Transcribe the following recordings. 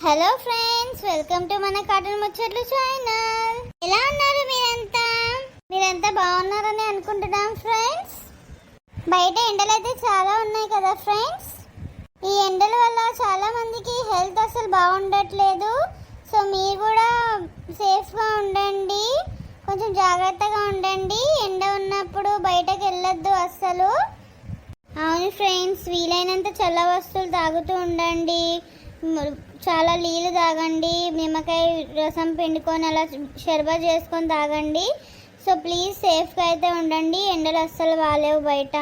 Hello friends, welcome to మన cartoon ముచ్చట్లు channel. ఎలా ఉన్నారు మీరంతా బాగున్నారని అనుకుంటున్నాం ఫ్రెండ్స్. బయట ఎండలు అయితే చాలా ఉన్నాయి కదా ఫ్రెండ్స్. ఈ ఎండల వల్ల చాలా మందికి హెల్త్ అసలు బాగుండట్లేదు. సో మీరు కూడా సేఫ్గా ఉండండి, కొంచెం జాగ్రత్తగా ఉండండి. ఎండ ఉన్నప్పుడు బయటకు వెళ్ళొద్దు అస్సలు. అవును ఫ్రెండ్స్, వీలైనంత చల్ల వస్తువులు తాగుతూ ఉండండి, చాలా నీళ్ళు తాగండి, నిమ్మకాయ రసం పిండుకొని అలా షర్బత్ చేసుకొని తాగండి. సో ప్లీజ్ సేఫ్గా అయితే ఉండండి, ఎండలు అస్సలు బాగాలేవు బయట.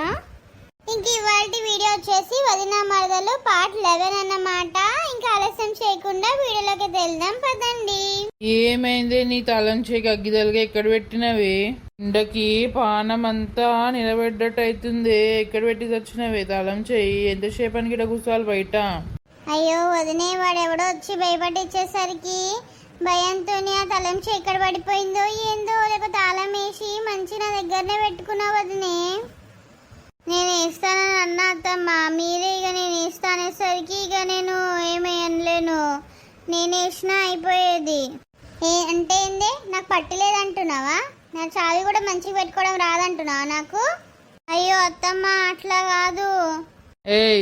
ఇంక ఇవాళ వీడియో వచ్చేసి వదిన మరదలు పార్ట్ 11 అన్నమాట. ఇంకా ఆలస్యం చేయకుండా వీడియోలోకి వెళ్దాం పదండి. ఏమైంది నీ తలం చేయి అగ్గిదలుగా ఎక్కడ పెట్టినవి? ఎండకి పానం అంతా నిలబెట్టట్టు అవుతుంది. ఎక్కడ పెట్టి తెచ్చినవి తలం చేయి? ఎంతసేపు అని గిడ కూర్చోవాలి బయట? అయ్యో వదినే, వాడెవడో వచ్చి భయపడిచ్చేసరికి భయంతో ఆ తలం చేయి ఎక్కడ పడిపోయిందో ఏందో, లేక తాళం వేసి మంచి నా దగ్గరనే పెట్టుకున్నా వదినే. నేను వేస్తానని అన్న అత్తమ్మ, మీరే ఇక నేను వేస్తానేసరికి ఇక నేను ఏమీ అనలేను. నేను వేసినా అయిపోయేది. అంటే ఏందే, నాకు పట్టలేదంటున్నావా? నా చావి కూడా మంచిగా పెట్టుకోవడం రాదంటున్నావా నాకు? అయ్యో అత్తమ్మ, అట్లా కాదు.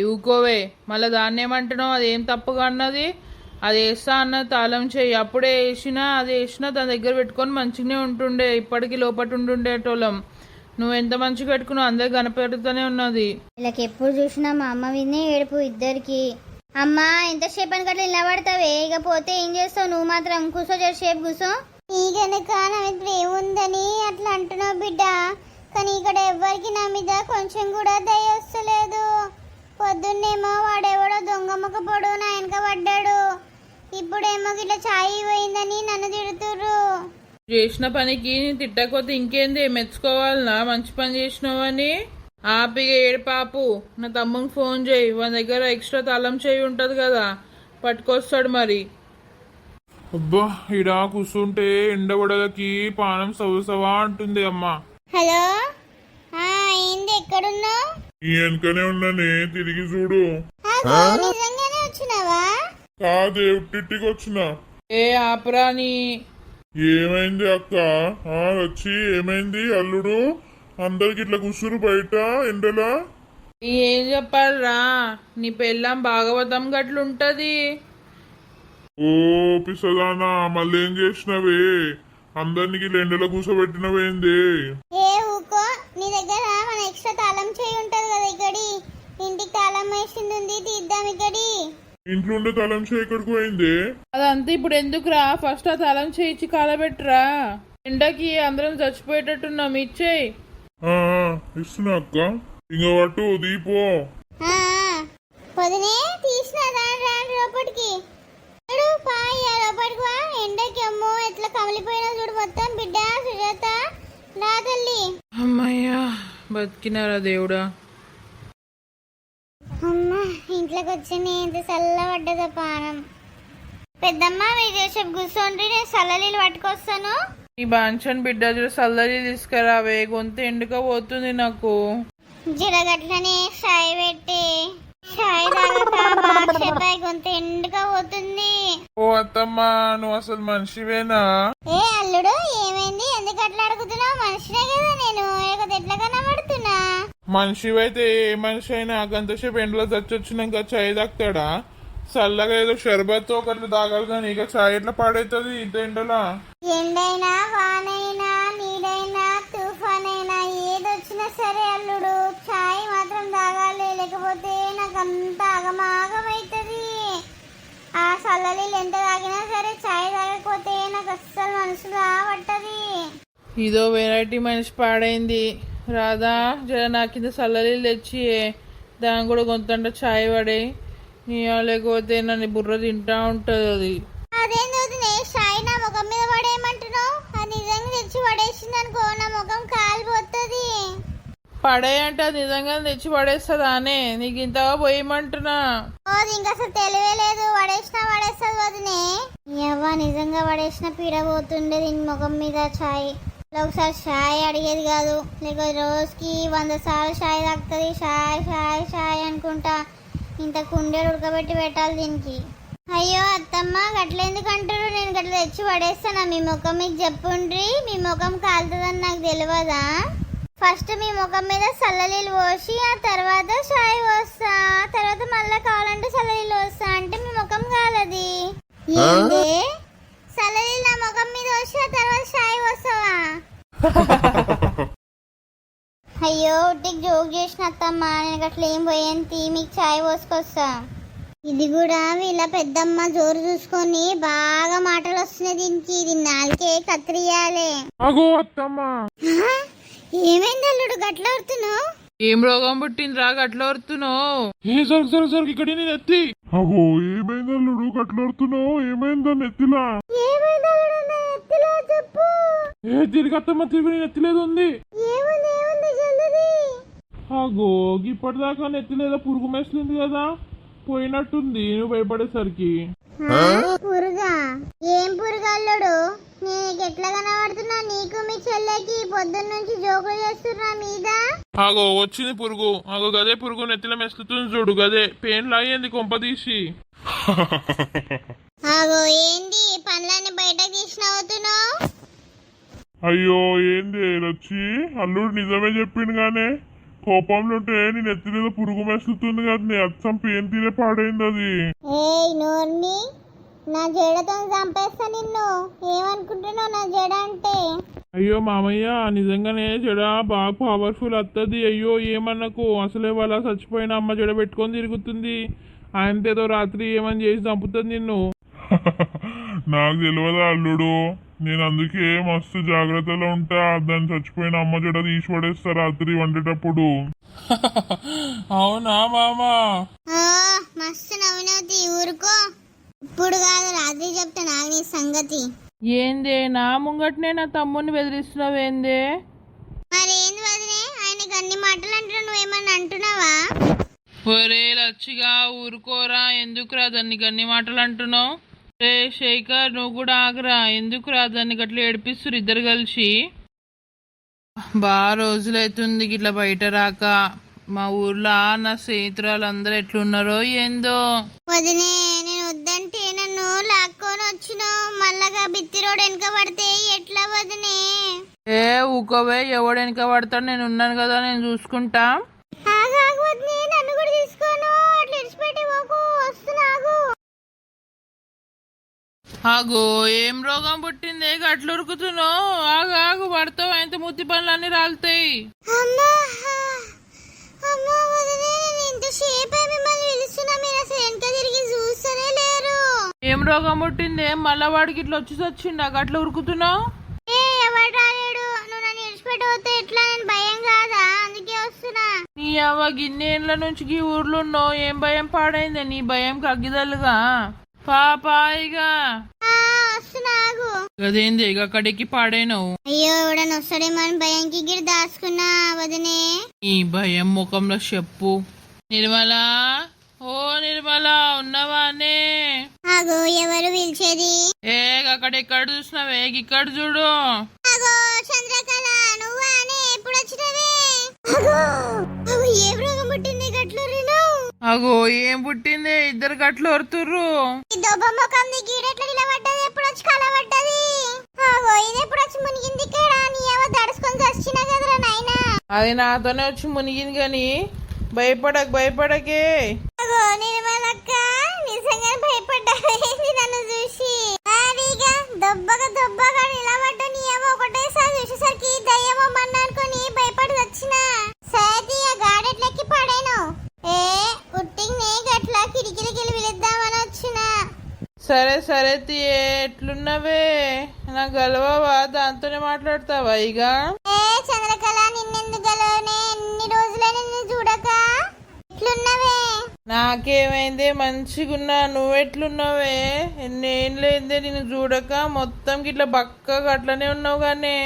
ఊకోవే, మళ్ళీ దాన్ని ఏమంటున్నావు? అదేం తప్పుగా అన్నది? అది వేస్తా అన్న తాళం చేయి, అప్పుడే వేసినా అది వేసినా దాని దగ్గర పెట్టుకొని మంచిగానే ఉంటుండే, ఇప్పటికీ లోపల ఉంటుండేటోళ్ళం. నువ్వు ఎంత మంచిగా పెట్టుకున్నావు, అందరు కనపెడుతూనే ఉన్నది. వీళ్ళకి ఎప్పుడు చూసినా మా అమ్మ విన్నే ఏడుపు ఇద్దరికి. అమ్మా, ఎంతసేపు అని గట్లా నిలబడతావే? ఇక పోతే ఏం చేస్తావు? నువ్వు మాత్రం కూర్చో, సేపు కూర్చో. ఈ గనక నా మీద ఏముందని అట్లా అంటున్నావు బిడ్డ, కానీ ఇక్కడ ఎవ్వరికి నా మీద కొంచెం కూడా దయ వస్తలేదు. పొద్దున్నేమో వాడెవడో దొంగమ్మక పొడు నా వెనక పడ్డాడు, ఇప్పుడేమో ఇట్లా ఛాయ్ పోయిందని నన్ను తిడుతుర్రు. చేసిన పనికి తిట్టకపోతే ఇంకేంది, మెచ్చుకోవాలనా? మంచి పని చేసినావని. ఆపిగా ఏడుపాపు, నా తమ్మునికి ఫోన్ చేయి, వాని దగ్గర ఎక్స్ట్రా తాళం చేయి ఉంటుంది కదా, పట్టుకొస్తాడు మరి. అబ్బా, ఇడ కూర్చుంటే ఎండబడలకి పానం సవసవా అంటుంది అమ్మ. హలో, ఏంది ఎక్కడున్నావు? ఈ వెనకనే ఉన్నానే, తిరిగి చూడు. నిజంగానే వచ్చినావా? కాదే, ఉట్టికి వచ్చిన. ఆపరాని. ఏమైంది అక్క? వచ్చి ఏమైంది అల్లుడు? అందరికి ఇట్లా కూర్చురు బయట ఎండలా? ఏం చెప్పాలరా, నీ పెళ్ళాం భాగవతం గట్లుంటది. ఓ పిసదానా, మళ్ళీ ఏం చేసినవే? అందరికి ఎండలో కూర్చోబెట్టినవేంది? ఏ ఊకో, నీ దగ్గర మన ఎక్స్ట్రా తాళం చేయి ఉంటది కదా, ఇక్కడి ఇంటికి తాళం వేసింది ఉంది, తీద్దాం ఇక్కడి. ఇంట్లో ఉండే తలం చేయి ఎక్కడికి పోయింది? అదంతా ఇప్పుడు ఎందుకురా, ఫస్ట్ ఆ తలం చేయించి కాలబెట్టరా. ఎండకి అందరం చచ్చిపోయేటట్టున్నాం, ఇచ్చేయి. ఇస్తున్నా అక్క, ఇంక పట్టు దీపో. పొద్దునే తీసిన లోపలికి లోపలికి వా. ఎండకి అమ్మో ఎట్లా కమిలిపోయినా చూడు మొత్తం. బిడ్డ సుజాత, నా తల్లి. అమ్మయ్యా, బతికినారా దేవుడా. అమ్మా, ఇంట్లోకి వచ్చి ఎంత చల్లబడ్డదో పానం. పెద్దమ్మ, మీరు చేసే కూర్చోండి, నేను చల్లనీళ్ళు పట్టుకొస్తాను. ఈ బాంచన్ బిడ్డ చూడ చల్లది తీసుకురావే, గొంతు ఎండుక పోతుంది నాకు. జిరగట్లనే షాయ్ పెట్టి షాయ్ తాగక గొంతు ఎండుక పోతుంది. ఓ అత్తమ్మా, నువ్వు అసలు మనిషివేనా? ఏ అల్లుడు, ఏమైంది? ఎందుకు అట్లా అడుగుతున్నావు? మనిషినే కదా నేను, లేకపోతే ఎట్లా కనబడుతున్నా? మనిషివైతే ఏ మనిషి అయినా గంతసేపు ఎండలో చచ్చొచ్చినాక చాయ్ తాగుతాడా? చల్లగా ఏదో షర్బత్ ఒకటి తాగాలి కానీ ఇక చాయ్ ఎట్లా పాడైతుంది ఇంత ఎండలా? ఎండైనా వానైనా నీడైనా తుఫాన్ అయినా ఏదొచ్చినా సరే అల్లుడు, చాయ్ మాత్రం తాగాలి, లేకపోతే నాకు అంత ఆగమాగమైతుంది. ఆ చల్లనీళ్ళు ఎంత తాగినా సరే చాయ్ తాగకపోతే నాకు అస్సలు మనసులో పట్టది. ఇదో వెరైటీ మనిషి పాడైంది. రాదా, జర నా కింద చల్లనీళ్ళు తెచ్చి దాని కూడా కొంత చాయ్ పడే, లేకపోతే నన్ను బుర్ర తింటా ఉంటుంది అది. అదేంటి చాయ్ నా ముఖం మీద పడేయమంటున్నావు? అది నిజంగా తెచ్చి పడేసింది అనుకో, నా ముఖం కాలిపోతుంది. పడేయంటే అది నిజంగా తెచ్చి పడేస్తుందా అనే? నీకు ఇంతగా పోయమంటున్నా. అది ఇంకా అసలు తెలియలేదు, పడేసినా పడేస్తుంది వదినే. ఎవ్వ, నిజంగా పడేసిన పీడ పోతుండే దీని ముఖం మీద చాయ్. ఒకసారి చాయ్ అడిగేది కాదు, లేక రోజుకి 100 సార్లు చాయ్ తాగుతుంది. చాయ్ చాయ్ చాయ్ అనుకుంటా ఇంత కుండేలు ఉడకబెట్టి పెట్టాలి దీనికి. అయ్యో అత్తమ్మ గట్లెందుకు అంటారు? నేను గట్ల తెచ్చి పడేస్తానా మీ ముఖం? మీకు చెప్పుండ్రి, మీ ముఖం కాలుతుందని నాకు తెలియదా? ఫస్ట్ మీ ముఖం మీద చల్లనీళ్ళు పోసి ఆ తర్వాత చాయ్ పోస్తా, తర్వాత మళ్ళీ కావాలంటే చల్లనీళ్ళు పోస్తా అంటే మీ ముఖం కాలది. ఏంది చల్లనీళ్ళు నా ముఖం మీద పోసి ఆ తర్వాత చాయ్ పోస్తావా? అయ్యో ఉట్టికి జోక్ చేసిన అత్తమ్మ, నేను అట్లా ఏం పోయేంతి, మీకు చాయ్ పోసుకొస్తా. ఇది కూడా వీళ్ళ పెద్దమ్మ జోరు చూసుకొని బాగా మాటలు వస్తున్నాయి దీనికి. ఇది నాలుకే కత్తిరియాలే. అగో అత్తమ్మ, ఏమైంది అల్లుడు గట్ల అవుతున్నావు? ఏం రోగం పుట్టిందిరా గట్ల వరుతున్నావు? ఏ సరికి ఇక్కడ నేను ఎత్తి. అగో ఏమైంది అల్లుడు గట్లడుతున్నావు? ఏమైందా నెత్తిలా? ఏమైంది అల్లుడు నా ఎత్తిలో చెప్పు. తిరిగి అత్తమ్మ తిరిగి నేను ఎత్తిలేదు ఉంది. ఏముంది ఏముంది జల్దీ. అగో ఇప్పటిదాకా నెత్తిలేదా పురుగు మెస్తుంది కదా, పోయినట్టుంది నువ్వు భయపడేసరికి. పురుగా? ఏం పురుగు అల్లుడు? నేను ఎట్లా కనబడుతున్నా నీకు మీ చెల్లెకి? పొద్దున్న నుంచి జోకులు చేస్తున్నా మీద. అగో వచ్చింది పురుగు. అగో గదే పురుగు నెత్తిలో మెస్తుతుంది చూడు, గదే పెయిన్ లాగేంది కొంప తీసి. అగో ఏంది పనులన్నీ బయటకు తీసి నవ్వుతున్నావు? అయ్యో ఏంది వచ్చి అల్లుడు నిజమే చెప్పిండు గానే, కోపంలో ఉంటే నేను ఎత్తిలేదో పురుగు మెస్తుతుంది కదా, నీ అచ్చం పెయిన్ తీరే పాడైంది అది. ఏయ్ నోర్ని, నా జడతో చంపేస్తా నిన్ను. ఏమనుకుంటున్నావు నా జడ అంటే? అయ్యో మామయ్య నిజంగానే జడ బాగా పవర్ఫుల్ వస్తుంది. అయ్యో ఏమన్నకు, అసలే వాళ్ళ చచ్చిపోయిన అమ్మ జడ పెట్టుకొని తిరుగుతుంది. ఆయనతో రాత్రి ఏమని చేసి చంపుతుంది నిన్ను. నాకు తెలియదా అల్లుడు, నేను అందుకే మస్తు జాగ్రత్తలో ఉంటా. దాన్ని చచ్చిపోయిన అమ్మ జడ తీసి పడేస్తా రాత్రి వండేటప్పుడు. అవునా మామా? మస్తు నవ్వునవుతి, ఊరుకో. ఇప్పుడు కాదు రాత్రి చెప్తా నాకు నీ సంగతి. ఏందే నా ముంగట్నే నా తమ్ముని బెదిరిస్తున్నావేందే? మరేంది వదినే, ఆయనకు అన్ని మాటలు అంటున్నావు, నువ్వేమన్నా అంటున్నావా? ఒరే లచ్చిగా ఊరుకోరా, ఎందుకురా దాన్ని గన్ని మాటలు అంటున్నావు? రే శేఖర్ నువ్వు కూడా ఆగరా, ఎందుకురా దాన్ని గట్లా ఏడిపిస్తురు ఇద్దరు కలిసి? బాగా రోజులైతుంది ఇట్లా బయట రాక. మా ఊర్లో నా స్నేహితురాలు అందరు ఎట్లున్నారో ఏందో. వదినే నేను వద్దంటే నన్ను లాక్కొని వచ్చినావు, మళ్ళాగా బిత్తిరోడు వెనక పడితే ఎట్లా వదినే? ఏ ఊకోవే, ఎవడు వెనక పడతాడు, నేను ఉన్నాను కదా, నేను చూసుకుంటా. వదినే నన్ను కూడా తీసుకోను, అట్లా ఇడిచిపెట్టి పోకు, వస్తున్నాగు. ఆగో ఏం రోగం పుట్టిందే గట్లు ఉరుకుతున్నావు? ఆగు ఆగు, పడతావు, అయితే ముత్తి పనులన్నీ రాలుతాయి. అమ్మా అమ్మా వదినే, నేను ఇంతసేపు మిమ్మల్ని పిలుస్తున్నా, మీరు అసలు వెనక తిరిగి చూస్తూనే లేరు. ఏం రోగం పుట్టిందే? మళ్ళా వాడికి ఇట్లా వచ్చి వచ్చిండా గట్ల ఉరుకుతున్నావు? ఏ ఎవరు రాలేడు, నువ్వు నన్ను ఇడిచిపెట్టి పోతే ఎట్లా? నేను భయం కాదా, అందుకే వస్తున్నా. నీ అవ్వ గిన్నేళ్ళ నుంచి ఈ ఊర్లో ఉన్నావు, ఏం భయం పాడైందే నీ భయం కగ్గిదలుగా? పాపాయిగా వస్తున్నాగు. అదేంది ఇక అక్కడికి పాడైనవు? అయ్యో ఎవడన్నా వస్తాడేమో అని భయంకి గిరి దాచుకున్నా వదినే. ఈ భయం ముఖంలో చెప్పు. నిర్మలా, ఓ నిర్మలా ఉన్నవానే? అగో ఎవరు పిలిచేది? ఏ అక్కడెక్కడ చూసినావే, ఇక్కడ చూడు. అగో చంద్రకళ నువ్వా అనే, ఎప్పుడు వచ్చినవే? అగో అగో ఏం రోగం పుట్టింది గట్లు రీను? అగో ఏం పుట్టిందే, ఇద్దరు గట్లు వరుతుర్రు. ఈ దొబ్బ ముఖం నీ గీడెట్లా నిలబడ్డది, ఎప్పుడు వచ్చి కలబడ్డది? అగో ఇది ఎప్పుడు వచ్చి మునిగింది ఇక్కడ? నీ ఏమో దడుచుకొని చచ్చినా కదరా నాయనా. అది నాతోనే వచ్చి మునిగింది గాని భయపడకే. అగో నిర్మలక్క నిజంగా భయపడ్డావేంది నన్ను చూసి? అడిగా దొబ్బగా నిలబడ్డా, నీ ఏమో ఒకటేసారి చూసేసరికి దయ్యమో మన్న అనుకుని భయపడి వచ్చిన. సైతి ఆ గాడెట్లెక్కి పడేను. ఏ ఉట్టిని గట్లా కిటికీలకి పిలుద్దామని వచ్చిన. సరే తీయే, ఎట్లున్నవే? నా గలవవా, దాంతోనే మాట్లాడతావా ఇక? ఏ చంద్రకళ నిన్నెందుకు గలవనే, ఎన్ని రోజులే నిన్ను చూడక. ఎట్లున్నవే? నాకేమైందే, మంచిగున్నా. నువ్వెట్లున్నావే? ఎన్నేళ్ళైందే నిన్ను చూడక, మొత్తం ఇట్లా బక్కగా అట్లనే ఉన్నావు కానీ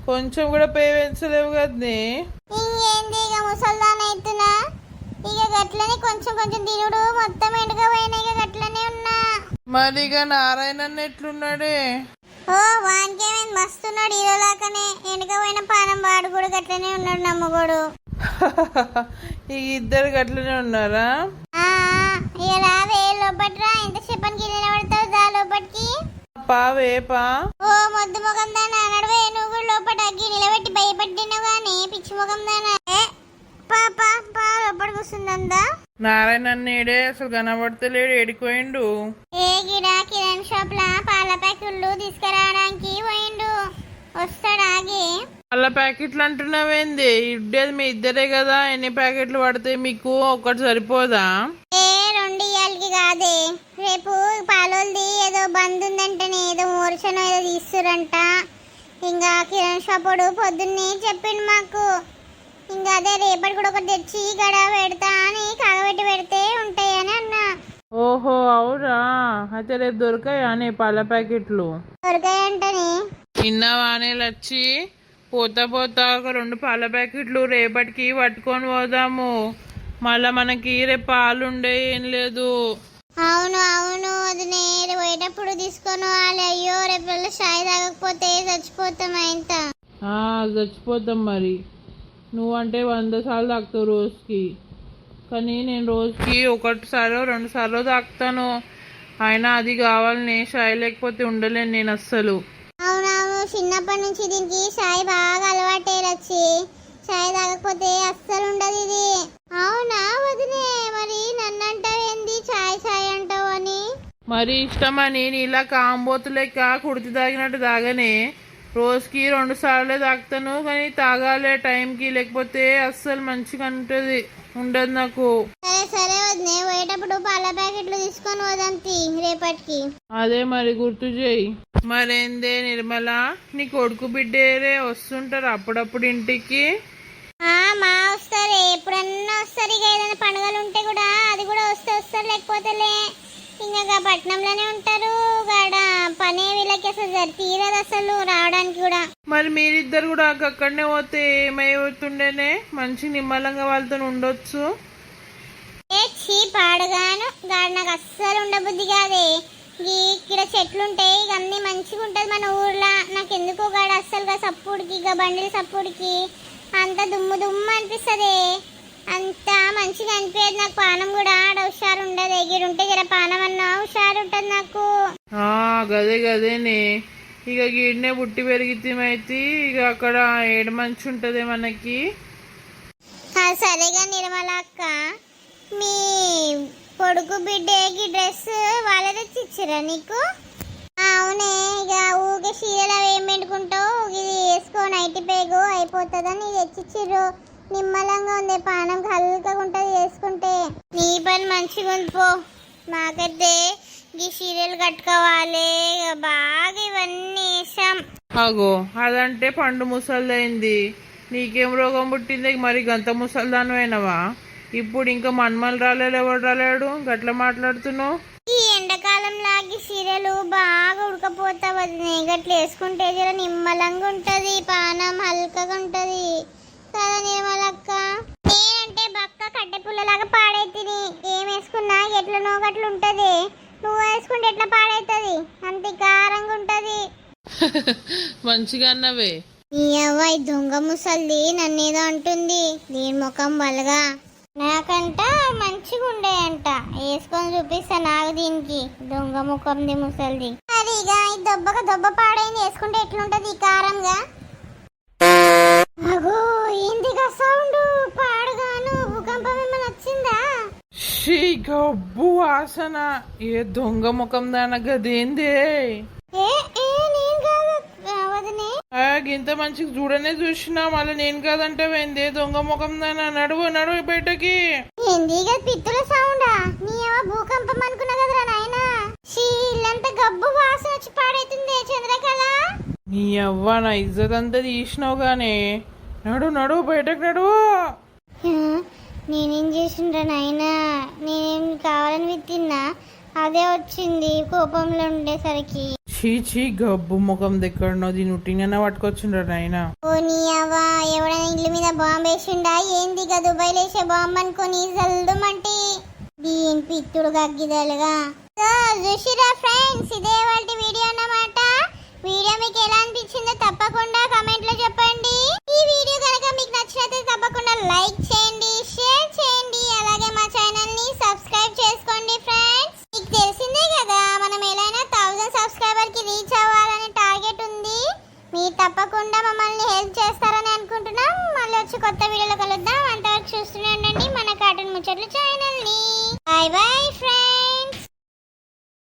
కొంచెం కూడా పే పెంచలేవు కదనే. ఇంకేంది ఇక ముసల్దాన్ అవుతున్నా, ఇక గట్లనే కొంచెం తినుడు, మొత్తం ఎండుగా పోయినా ఇక గట్లనే ఉన్నా. మరి ఇక నారాయణ ఎట్లున్నాడే? ఓ వానికేమైంది, మస్తున్నాడు హీరోలాకనే. ఎండుగా పోయిన పానం వాడు కూడా గట్లనే ఉన్నాడు, నమ్మగోడు. ఈ ఇద్దరు గట్లనే ఉన్నారా? ఇక రావే లోపట్రా, ఎంత చెప్పని గిన్నె పడతావు దా లోపటికి. పావేపా ఓ మొద్దు ముఖం దానా నడవే, నువ్వు కూడా లోపట గిన్నెల పెట్టి భయపడినావు గానీ పిచ్చి ముఖం దానా. పా పా పా లోపల కూర్చుందా. నారాయణ నేడే అసలు కనబడతలేడు, ఎడిపోయిండు. ఏ గిడా కిరాణ్ షాప్ లా పాల ప్యాకెట్లు తీసుకురావడానికి పోయిండు, వస్తాడాగి. వాళ్ళ ప్యాకెట్లు అంటున్నావేంది? ఇడ్డేది మీ ఇద్దరే కదా, ఎన్ని ప్యాకెట్లు పడతాయి మీకు? ఒక్కటి సరిపోదా? ఏ 2 ఇయ్యాలకి కాదే, రేపు పాలోల్ది ఏదో బంద్ ఉందంటనే, ఏదో మోర్చనో ఏదో తీస్తురంట. ఇంకా కిరాణ్ షాపుడు పొద్దున్నే చెప్పిండు మాకు. ఇంకా అదే రేపటి కూడా ఒకటి తెచ్చి గడ పెడతా అని కాగబెట్టి పెడితే ఉంటాయని అన్నా. ఓహో అవునా, అయితే రేపు దొరకాయా నీ పాల ప్యాకెట్లు? దొరకాయంటనే. నిన్నవానే వచ్చి పోతా పోతా ఒక 2 పాల ప్యాకెట్లు రేపటికి పట్టుకొని పోదాము. మళ్ళా మనకి రేపు పాలు ఉండే ఏం లేదు. అవును అవును వదినే, పోయేటప్పుడు తీసుకొని వాళ్ళు. అయ్యో రేపు షాయి తాగకపోతే చచ్చిపోతాం ఇంత. చచ్చిపోతాం మరి. నువ్వంటే 100 సార్లు తాగుతావు రోజుకి, కానీ నేను రోజుకి 1 సారో 2 సార్లు తాగుతాను. అయినా అది కావాలని షాయి లేకపోతే ఉండలేను నేను అస్సలు. అవునవును, చిన్నప్పటి నుంచి దీనికి షాయి బాగా అలవాటే వచ్చి, షాయి తాగకపోతే అస్సలు ఉండదు ఇది. అవునా వదినే, మరి నన్ను అంటావు ఏంది చాయ్ చాయ్ అంటావు అని? మరి ఇష్టమని నీలా కాంబోతు లెక్క కుడితి తాగినట్టు తాగనే. రోజుకి 2 సార్లే తాగుతాను, కానీ తాగాలే టైంకి, లేకపోతే అస్సలు మంచిగా ఉండదు నాకు. సరే సరే వదినే, పోయేటప్పుడు పాల ప్యాకెట్లు తీసుకొని పోదాంతి రేపటికి. అదే మరి గుర్తు చేయి. మరేందే నిర్మల, నీ కొడుకు బిడ్డేరే వస్తుంటారు అప్పుడప్పుడు ఇంటికి? మా వస్తారు, ఎప్పుడన్నా వస్తారు. ఇక ఏదైనా పండుగలు ఉంటే కూడా అది కూడా వస్తారు, లేకపోతేలే. ఇంకా పట్నంలోనే ఉంటారు, గాడ పనే వీళ్ళకి అసలు తీరదు అసలు రావడానికి కూడా. మరి మీరిద్దరు కూడా అక్కడనే పోతే ఏమైతుండేనే, మంచి నిమ్మలంగా వాళ్ళతో ఉండొచ్చు. చీ పాడుగాను, గాడ నాకు అస్సలు ఉండబుద్ధి కాదే. ఇక్కడ చెట్లు ఉంటాయి, ఇక అన్ని మంచిగా ఉంటది మన ఊర్లో. నాకు ఎందుకో గాడ అస్సలుగా సప్పుడికి, ఇక బండిల సప్పుడికి అంత దుమ్ము దుమ్ము అనిపిస్తుంది. అంత మంచిగా అనిపించదు నాకు. పానం కూడా ఆడ హుషారు ఉండదు. ఎగిరుంటే జర పానం అన్నా హుషారు ఉంటుంది నాకు. గదే గదేనే, ఇక గీడనే పుట్టి పెరిగితే ఇక అక్కడ ఏడు మంచి ఉంటది మనకి. సరేగా నిర్మల అక్క, మీ కొడుకు బిడ్డకి డ్రెస్ వాళ్ళే తెచ్చిచ్చిరా నీకు? అవునే, ఇక ఊకే చీరలు అవి ఏం పెట్టుకుంటావు, ఇది వేసుకో నైట్ పేగు అయిపోతుందని తెచ్చిచ్చిర్రు. నిమ్మలంగా ఉంది, పానం హల్కగా ఉంటుంది వేసుకుంటే. నీ పని మంచిగా ఉంది పో. మాకైతే ఈ చీరలు కట్టుకోవాలి బాగా, ఇవన్నీ వేసాం. అగో అదంటే పండు ముసలిదైంది. నీకేం రోగం పుట్టింది మరి? గంత ముసల్దాను అయినవా? ఇప్పుడు ఇంకా మన్మలు రాలేడు, ఎవడు రాలేడు, గట్ల మాట్లాడుతున్నావు? ఈ ఎండాకాలం లాగి చీరలు బాగా ఉడకపోతా వదినే, గట్ల వేసుకుంటే జర నిమ్మలంగా ఉంటది, పానం హల్కగా ఉంటది కదా నిర్మలక్క. నేనంటే బక్క కట్టె పుల్లలాగా పాడైతుంది, ఏం వేసుకున్నా ఎట్లనో గట్ల ఉంటది. నువ్వు వేసుకుంటే ఎట్లా పాడైతుంది, అంత కారంగా ఉంటది. మంచిగా అన్నవే. ఈ అవ్వాయి దొంగ ముసల్ది నన్నేదో అంటుంది, దీని ముఖం వలగా. నాకంట మంచిగా ఉండేయంట, వేసుకొని చూపిస్తా నాకు దీనికి. దొంగ ముఖంది ముసల్ది. అది ఇక దొబ్బక దొబ్బ పాడైంది, వేసుకుంటే ఎట్లుంటది కారంగా. అగో ఏందిగా సౌండ్, పాడుగాను భూకంపం ఏమైనా వచ్చిందా? షీ గబ్బు వాసన, ఏ దొంగ ముఖం దాన గదేందే? నేను కాదు వదినే. ఇంత మంచిగా చూడనే చూసినా, మళ్ళీ నేను కాదంటే వెందే దొంగ ముఖం దాన. నడువు నడువు బయటకి. ఏంది ఇక పిత్తుల సౌండా? నీ భూకంపం అనుకున్నా కదరా నాయనా. షీ ఇల్లంతా గబ్బు వాసన వచ్చి పాడైతుంది చంద్రకళ. నీ అవ్వ నా ఇజ్జత్ అంతా తీసినావు గానే. నడు నడు బయటకు నడువు. నేనేం చేసిండ్రా నాయనా, నేనేం కావాలని విత్తిన్నా, అదే వచ్చింది కోపంలో ఉండేసరికి. చీ గబ్బు ముఖం దగ్గరనో దీని ఉట్టిన పట్టుకొచ్చిండ్రా నాయన. ఓ నీ అవ్వ, ఎవడైనా ఇల్లు మీద బాంబు వేసిండా ఏంది? ఇక దుబాయ్ వేసే బాంబు అనుకుని జల్దుమంటే దీని పిత్తుడు గగ్గిదలుగా. చూసిరా ఫ్రెండ్స్, ఇదే వాళ్ళ వీడియో అన్నమాట. వీడియో మీకు ఎలా అనిపించిందో తప్పకుండా కమెంట్ లో చెప్పండి. ఈ వీడియో కనుక మీకు నచ్చినట్లయితే తప్పకుండా లైక్ చేయండి, షేర్ చేయండి, అలాగే మా ఛానల్ ని సబ్స్క్రైబ్ చేసుకోండి ఫ్రెండ్స్. మీకు తప్పకుండా మమ్మల్ని హెల్ప్ చేస్తారని అనుకుంటున్నాం. మళ్ళీ వచ్చి కొత్త వీడియోలో కలుద్దాం. అంతవరకు చూస్తూనే ఉండండి మన కార్టూన్ ముచ్చట్లు ఛానల్ని. By bye friends.